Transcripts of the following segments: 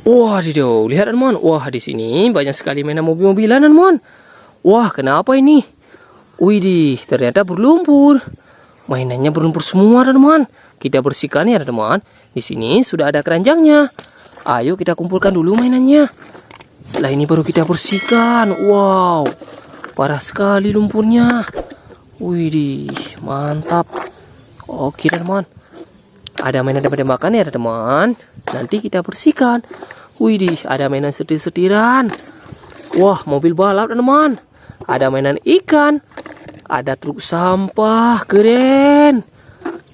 Wah, Dido, lihat teman. Wah, di sini banyak sekali mainan mobil-mobilan teman. Wah, kenapa ini? Widih, ternyata berlumpur. Mainannya berlumpur semua teman. Kita bersihkan ya teman. Di sini sudah ada keranjangnya. Ayo kita kumpulkan dulu mainannya. Setelah ini baru kita bersihkan. Wow, parah sekali lumpurnya. Widih, mantap. Oke teman. Ada mainan tembak-tembakan ya teman. Nanti kita bersihkan. Widih, ada mainan setir-setiran. Wah, mobil balap teman. Ada mainan ikan. Ada truk sampah. Keren.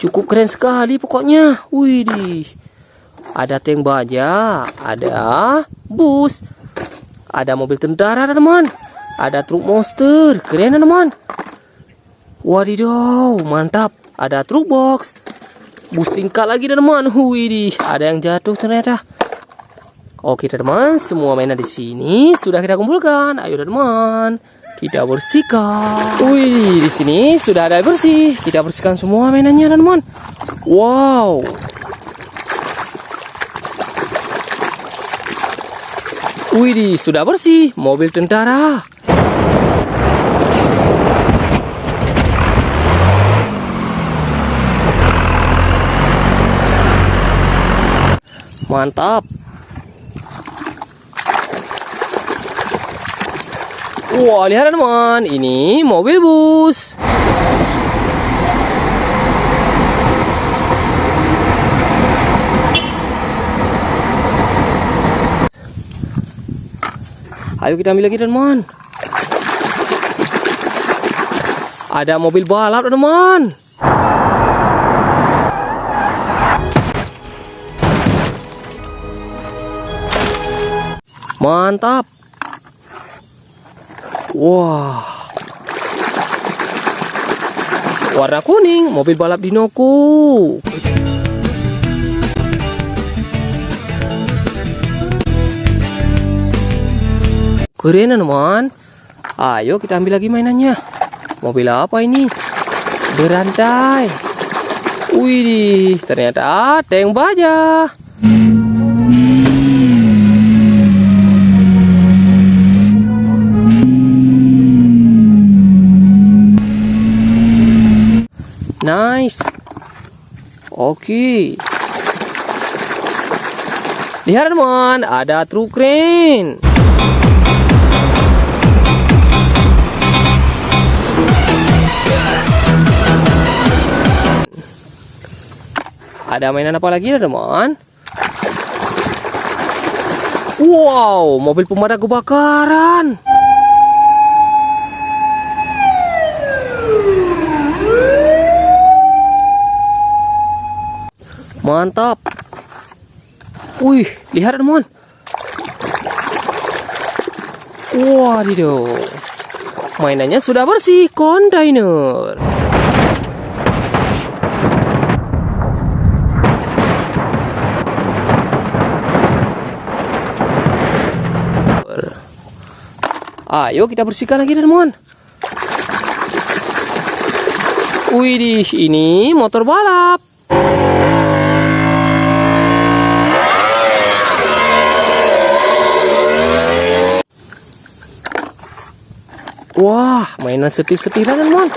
Cukup keren sekali pokoknya. Widih. Ada tank baja. Ada bus. Ada mobil tentara teman. Ada truk monster. Keren teman. Wadidaw, mantap. Ada truk box. Bus tingkat lagi teman. Widih, ada yang jatuh ternyata. Oke teman, semua mainan di sini sudah kita kumpulkan. Ayo teman, kita bersihkan. Wih, di sini sudah ada bersih. Kita bersihkan semua mainannya teman. Wow. Wih, sudah bersih. Mobil tentara. Mantap. Wah, lihat teman, ini mobil bus. Ayo kita ambil lagi teman. Ada mobil balap teman. Mantap. Wah. Warna kuning, mobil balap dinoku. Keren teman. Ayo kita ambil lagi mainannya. Mobil apa ini? Berantai. Wih, ternyata tank baja. Nice. Oke. Lihat teman, ada truk keren. Ada mainan apa lagi ya teman? Wow, mobil pemadam kebakaran. Mantap. Wih, lihat teman. Wadidaw. Mainannya sudah bersih, kontainer. Ayo kita bersihkan lagi teman. Widih, ini motor balap. Wah, mainan setir-setiran teman.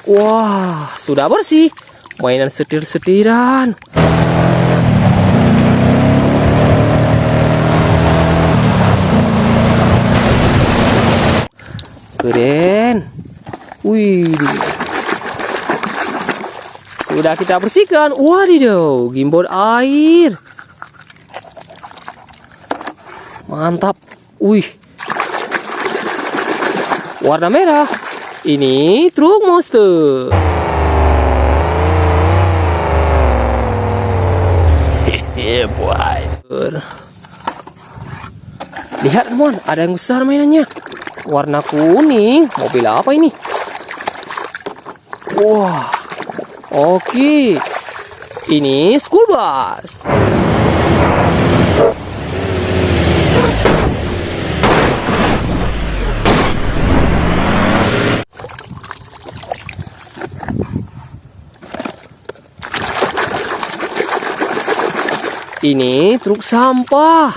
Wah, sudah bersih. Mainan setir-setiran. Keren. Wih. Sudah kita bersihkan. Wadidaw, gimbal air. Mantap. Wih. Warna merah. Ini truk monster. Yeah, boy. Lihat teman, ada yang besar mainannya. Warna kuning. Mobil apa ini? Wah. Oke. Ini school bus. Ini truk sampah.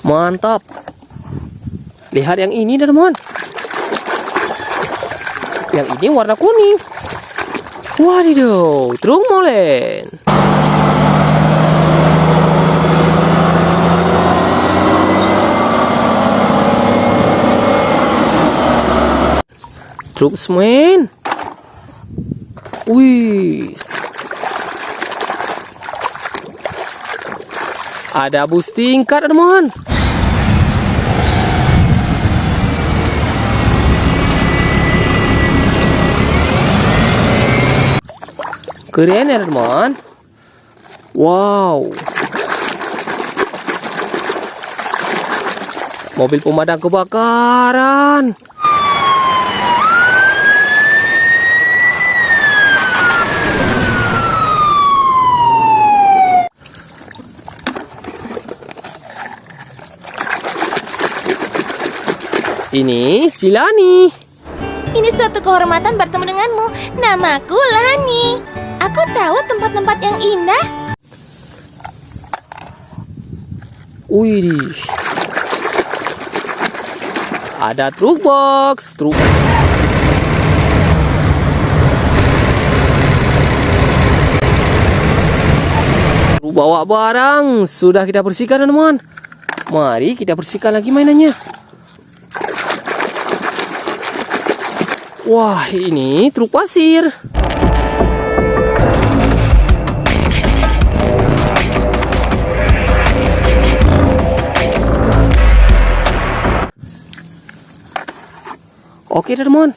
Mantap. Lihat yang ini, teman-teman. Yang ini warna kuning. Wadidaw, truk molen. Truk semen. Wih. Ada bus tingkat, teman. Keren ya, teman. Wow. Mobil pemadam kebakaran. Ini si Lani. Ini suatu kehormatan bertemu denganmu. Namaku Lani. Aku tahu tempat-tempat yang indah. Wih. Ada truk box, truk. Truk bawa barang sudah kita bersihkan, teman-teman. Mari kita bersihkan lagi mainannya. Wah, ini truk pasir. Oke, teman.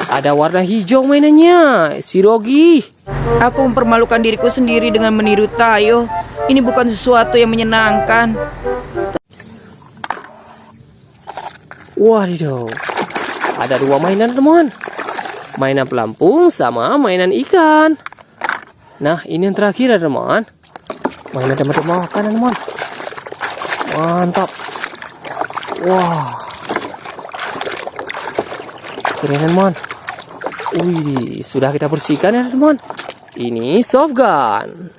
Ada warna hijau mainannya, si Rogi. Aku mempermalukan diriku sendiri dengan meniru Tayo. Ini bukan sesuatu yang menyenangkan. Wadidaw. Ada dua mainan, teman. Mainan pelampung sama mainan ikan. Nah, ini yang terakhir ya, teman. Mainan teman-teman makan, teman. Mantap. Wah. Keren, teman. Wih, sudah kita bersihkan ya, teman. Ini soft gun.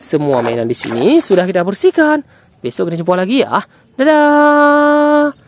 Semua mainan di sini sudah kita bersihkan. Besok kita jumpa lagi ya. Dadah.